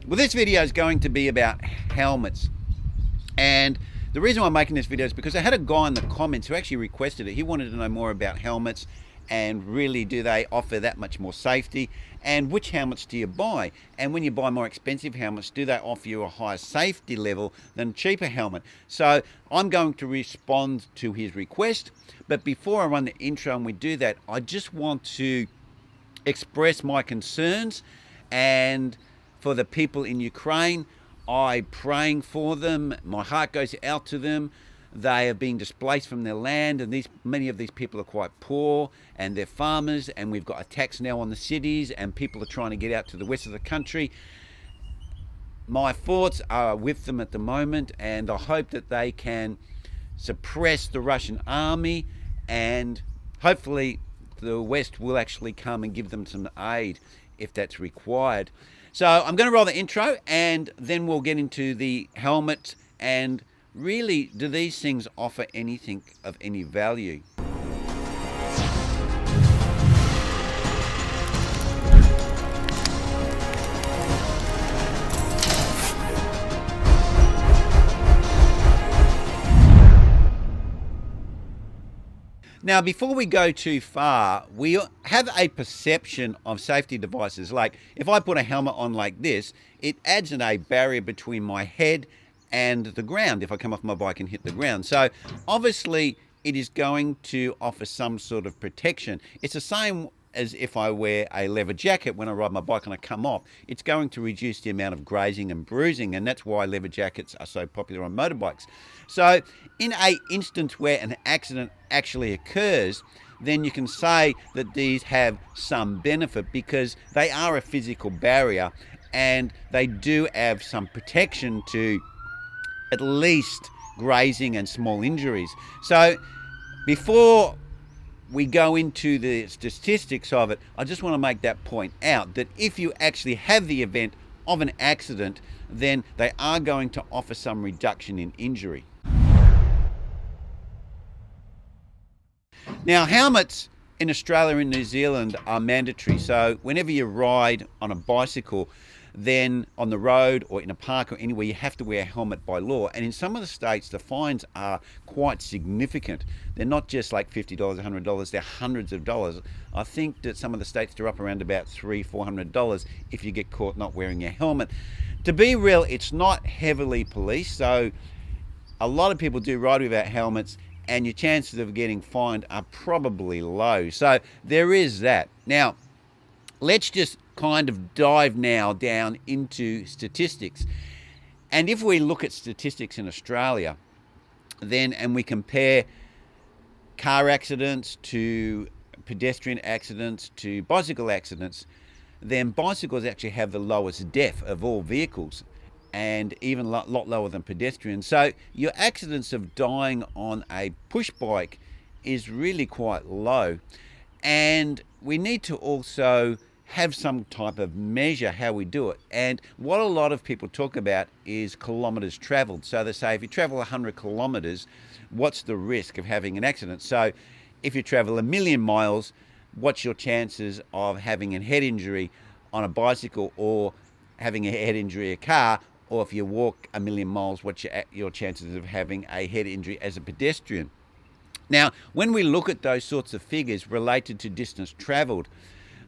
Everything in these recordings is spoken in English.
Well, this video is going to be about helmets, and the reason why I'm making this video is because I had a guy in the comments who actually requested it. He wanted to know more about helmets and really do they offer that much more safety, and which helmets do you buy, and when you buy more expensive helmets, do they offer you a higher safety level than a cheaper helmet? So I'm going to respond to his request, but before I run the intro and we do that, I just want to express my concerns and for the people in Ukraine. I'm praying for them. My heart goes out to them. They are being displaced from their land, and many of these people are quite poor, and they're farmers, and we've got attacks now on the cities, and people are trying to get out to the west of the country. My thoughts are with them at the moment, and I hope that they can suppress the Russian army, and hopefully the West will actually come and give them some aid if that's required. So I'm going to roll the intro, and then we'll get into the helmet and really, do these things offer anything of any value? Now, before we go too far, we have a perception of safety devices. Like if I put a helmet on like this, it adds a barrier between my head and the ground if I come off my bike and hit the ground. So obviously it is going to offer some sort of protection. It's the same as if I wear a leather jacket when I ride my bike and I come off. It's going to reduce the amount of grazing and bruising, and that's why leather jackets are so popular on motorbikes. So in an instance where an accident actually occurs, then you can say that these have some benefit because they are a physical barrier and they do have some protection to at least grazing and small injuries. So before we go into the statistics of it, I just want to make that point out, that if you actually have the event of an accident, then they are going to offer some reduction in injury. Now, helmets in Australia and New Zealand are mandatory. So whenever you ride on a bicycle, then on the road or in a park or anywhere, you have to wear a helmet by law. And in some of the states, the fines are quite significant. They're not just like $50, $100, they're hundreds of dollars. I think that some of the states are up around about $300, $400 if you get caught not wearing your helmet. To be real, it's not heavily policed, so a lot of people do ride without helmets, and your chances of getting fined are probably low. So there is that. Now, let's just kind of dive now down into statistics. And if we look at statistics in Australia, then, and we compare car accidents to pedestrian accidents to bicycle accidents, then bicycles actually have the lowest death of all vehicles, and even a lot lower than pedestrians. So your accidents of dying on a push bike is really quite low. And we need to also have some type of measure how we do it. And what a lot of people talk about is kilometres travelled. So they say if you travel 100 kilometres, what's the risk of having an accident? So if you travel 1,000,000 miles, what's your chances of having a head injury on a bicycle or having a head injury in a car? Or if you walk 1,000,000 miles, what's your chances of having a head injury as a pedestrian? Now, when we look at those sorts of figures related to distance travelled,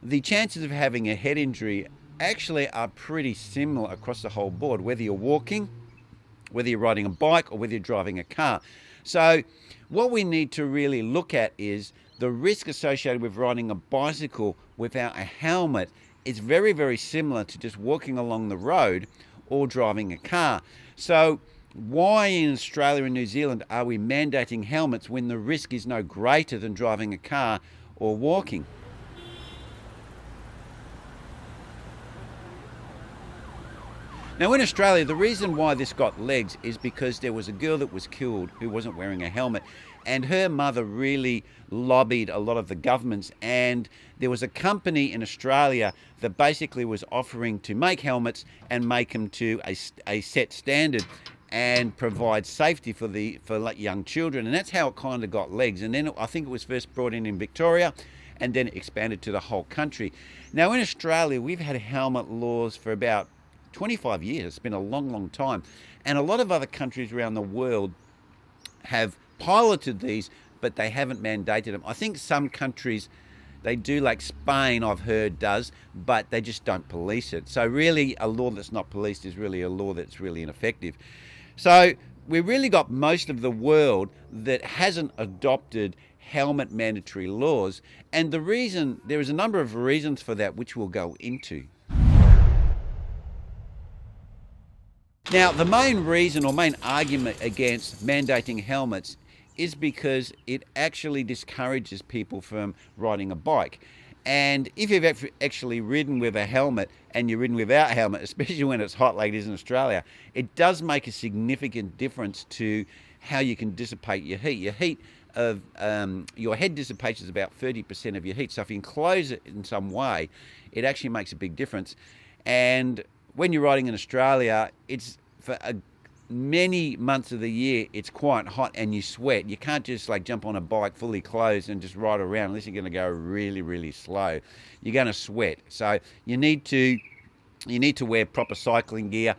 the chances of having a head injury actually are pretty similar across the whole board, whether you're walking, whether you're riding a bike, or whether you're driving a car. So what we need to really look at is the risk associated with riding a bicycle without a helmet is very, very similar to just walking along the road or driving a car. So why in Australia and New Zealand are we mandating helmets when the risk is no greater than driving a car or walking? Now in Australia, the reason why this got legs is because there was a girl that was killed who wasn't wearing a helmet, and her mother really lobbied a lot of the governments, and there was a company in Australia that basically was offering to make helmets and make them to a set standard and provide safety for like young children, and that's how it kind of got legs. And then I think it was first brought in Victoria, and then it expanded to the whole country. Now in Australia, we've had helmet laws for about 25 years. It's been a long, long time. And a lot of other countries around the world have piloted these, but they haven't mandated them. I think some countries, they do, like Spain, I've heard, does, but they just don't police it. So really, a law that's not policed is really a law that's really ineffective. So we've really got most of the world that hasn't adopted helmet mandatory laws. And the reason, there is a number of reasons for that, which we'll go into. Now, the main reason or main argument against mandating helmets is because it actually discourages people from riding a bike. And if you've actually ridden with a helmet and you're ridden without a helmet, especially when it's hot like it is in Australia, it does make a significant difference to how you can dissipate your heat. Your head dissipates is about 30% of your heat. So if you enclose it in some way, it actually makes a big difference. And when you're riding in Australia, it's for many months of the year, it's quite hot and you sweat. You can't just like jump on a bike fully clothed and just ride around unless you're going to go really, really slow. You're going to sweat. So you need to wear proper cycling gear,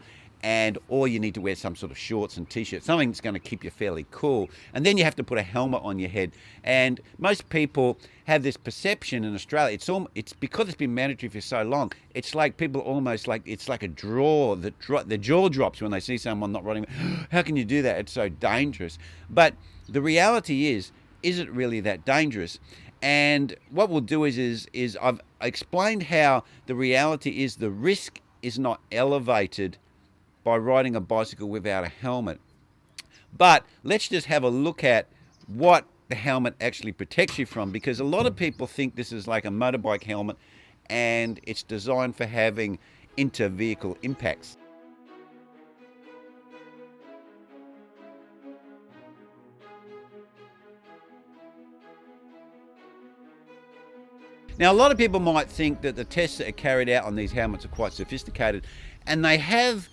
or you need to wear some sort of shorts and t-shirt, something that's going to keep you fairly cool. And then you have to put a helmet on your head. And most people have this perception in Australia. It's because it's been mandatory for so long. It's like people almost like it's like a draw. The jaw drops when they see someone not riding. How can you do that? It's so dangerous. But the reality is it really that dangerous? And what we'll do is I've explained how the reality is the risk is not elevated by riding a bicycle without a helmet. But let's just have a look at what the helmet actually protects you from, because a lot of people think this is like a motorbike helmet and it's designed for having inter-vehicle impacts. Now, a lot of people might think that the tests that are carried out on these helmets are quite sophisticated, and they have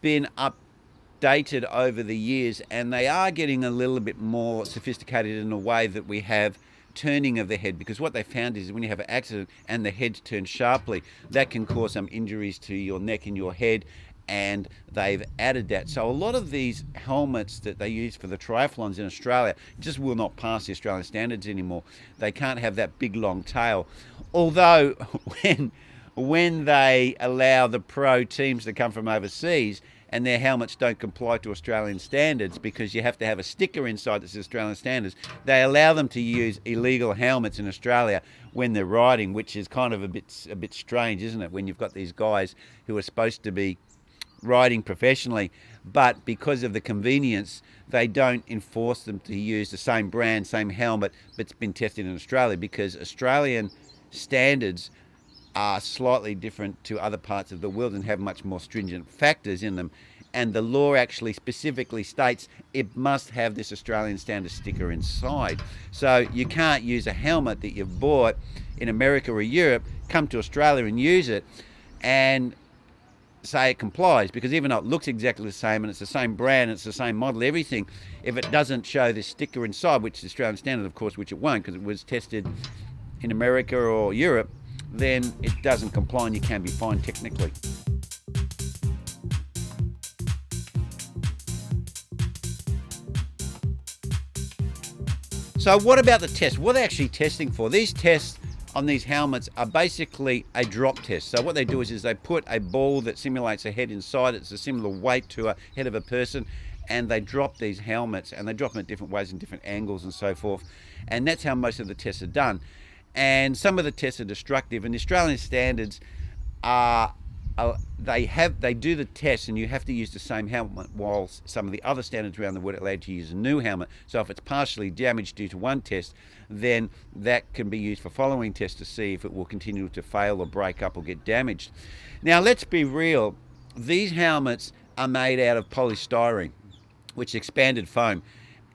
been updated over the years, and they are getting a little bit more sophisticated in a way that we have turning of the head, because what they found is when you have an accident and the head's turned sharply, that can cause some injuries to your neck and your head, and they've added that. So a lot of these helmets that they use for the triathlons in Australia just will not pass the Australian standards anymore. They can't have that big long tail. Although when they allow the pro teams to come from overseas and their helmets don't comply to Australian standards because you have to have a sticker inside that says Australian standards, they allow them to use illegal helmets in Australia when they're riding, which is kind of a bit strange, isn't it? When you've got these guys who are supposed to be riding professionally, but because of the convenience, they don't enforce them to use the same brand, same helmet, but it's been tested in Australia, because Australian standards are slightly different to other parts of the world and have much more stringent factors in them. And the law actually specifically states it must have this Australian standard sticker inside. So you can't use a helmet that you've bought in America or Europe, come to Australia and use it and say it complies, because even though it looks exactly the same and it's the same brand, it's the same model, everything, if it doesn't show this sticker inside, which is the Australian standard, of course, which it won't because it was tested in America or Europe, then it doesn't comply and you can be fined technically. So what about the test? What are they actually testing for? These tests on these helmets are basically a drop test. So what they do is they put a ball that simulates a head inside. It's a similar weight to a head of a person, and they drop these helmets, and they drop them at different ways and different angles and so forth. And that's how most of the tests are done. And some of the tests are destructive, and the Australian standards they do the test and you have to use the same helmet, while some of the other standards around the world allow you to use a new helmet. So if it's partially damaged due to one test, then that can be used for following tests to see if it will continue to fail or break up or get damaged. Now let's be real, these helmets are made out of polystyrene, which is expanded foam,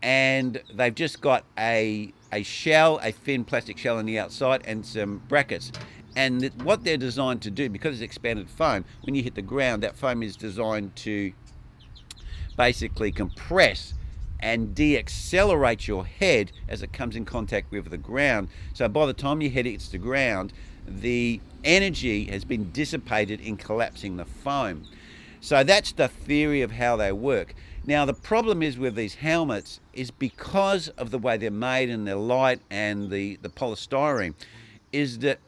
and they've just got a shell, a thin plastic shell on the outside and some brackets. And what they're designed to do, because it's expanded foam, when you hit the ground, that foam is designed to basically compress and de-accelerate your head as it comes in contact with the ground. So by the time your head hits the ground, the energy has been dissipated in collapsing the foam. So that's the theory of how they work. Now the problem is with these helmets is because of the way they're made and they're light and the polystyrene, is that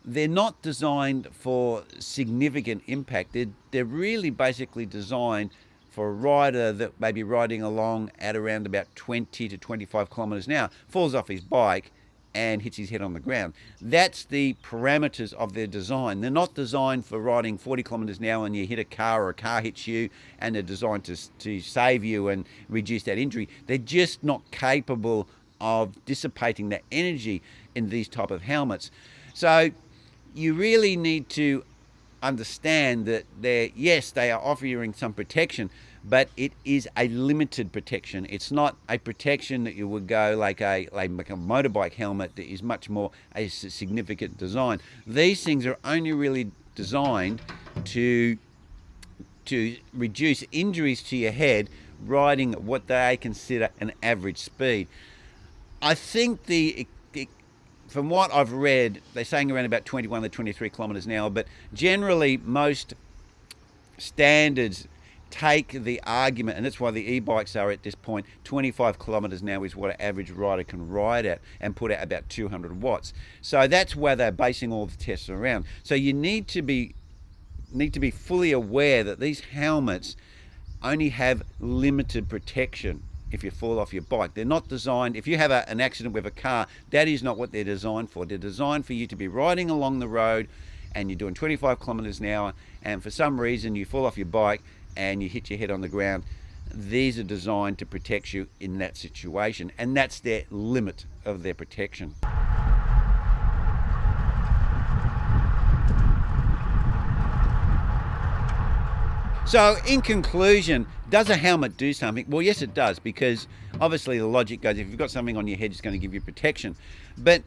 they're not designed for significant impact. They're really basically designed for a rider that may be riding along at around about 20 to 25 kilometers an hour, falls off his bike and hits his head on the ground. That's the parameters of their design. They're not designed for riding 40 kilometers an hour and you hit a car or a car hits you, and they're designed to save you and reduce that injury. They're just not capable of dissipating that energy in these type of helmets. So you really need to understand that they are offering some protection, but it is a limited protection. It's not a protection that you would go like a motorbike helmet that is much more a significant design. These things are only really designed to reduce injuries to your head riding at what they consider an average speed. I think from what I've read, they're saying around about 21 to 23 kilometers an hour, but generally most standards take the argument, and that's why the e-bikes are at this point, 25 kilometers an hour is what an average rider can ride at and put out about 200 watts. So that's where they're basing all the tests around. So you need to be fully aware that these helmets only have limited protection. If you fall off your bike, they're not designed, if you have an accident with a car, that is not what they're designed for. They're designed for you to be riding along the road and you're doing 25 kilometers an hour, and for some reason you fall off your bike and you hit your head on the ground. These are designed to protect you in that situation, and that's their limit of their protection. So in conclusion, does a helmet do something? Well, yes, it does, because obviously the logic goes, if you've got something on your head, it's going to give you protection. But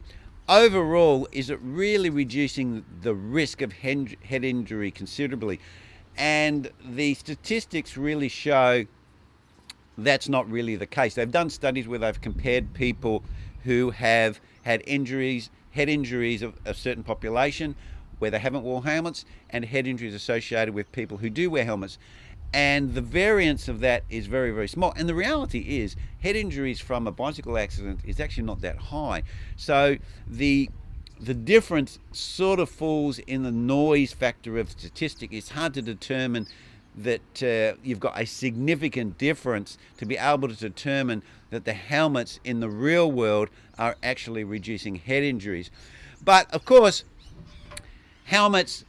overall, is it really reducing the risk of head injury considerably? And the statistics really show that's not really the case. They've done studies where they've compared people who have had head injuries of a certain population where they haven't worn helmets, and head injuries associated with people who do wear helmets. And the variance of that is very, very small. And the reality is head injuries from a bicycle accident is actually not that high. So the difference sort of falls in the noise factor of statistic. It's hard to determine that you've got a significant difference to be able to determine that the helmets in the real world are actually reducing head injuries. But of course, helmets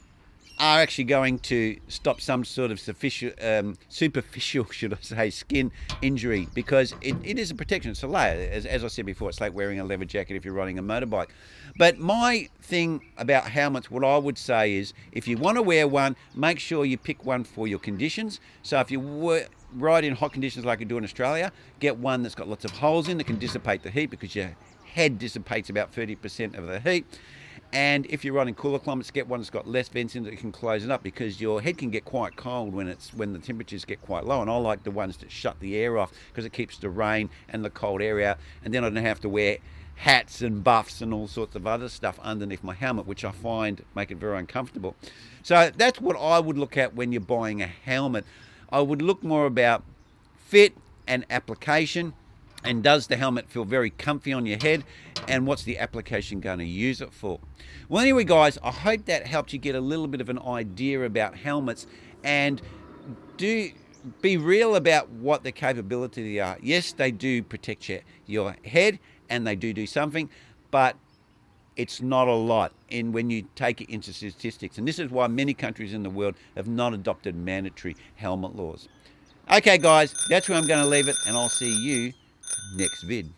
are actually going to stop some sort of superficial, should I say, skin injury, because it is a protection. It's a layer. As I said before, it's like wearing a leather jacket if you're riding a motorbike. But my thing about helmets, what I would say is, if you want to wear one, make sure you pick one for your conditions. So if you ride in hot conditions like you do in Australia, get one that's got lots of holes in that can dissipate the heat, because your head dissipates about 30% of the heat. And if you're riding cooler climates, get one that's got less vents in that can close it up, because your head can get quite cold when the temperatures get quite low. And I like the ones that shut the air off, because it keeps the rain and the cold air out, and then I don't have to wear hats and buffs and all sorts of other stuff underneath my helmet, which I find make it very uncomfortable. So that's what I would look at when you're buying a helmet. I would look more about fit and application. And does the helmet feel very comfy on your head? And what's the application going to use it for? Well, anyway, guys, I hope that helped you get a little bit of an idea about helmets, and be real about what the capability are. Yes, they do protect your head, and they do something, but it's not a lot when you take it into statistics. And this is why many countries in the world have not adopted mandatory helmet laws. Okay, guys, that's where I'm going to leave it, and I'll see you next vid.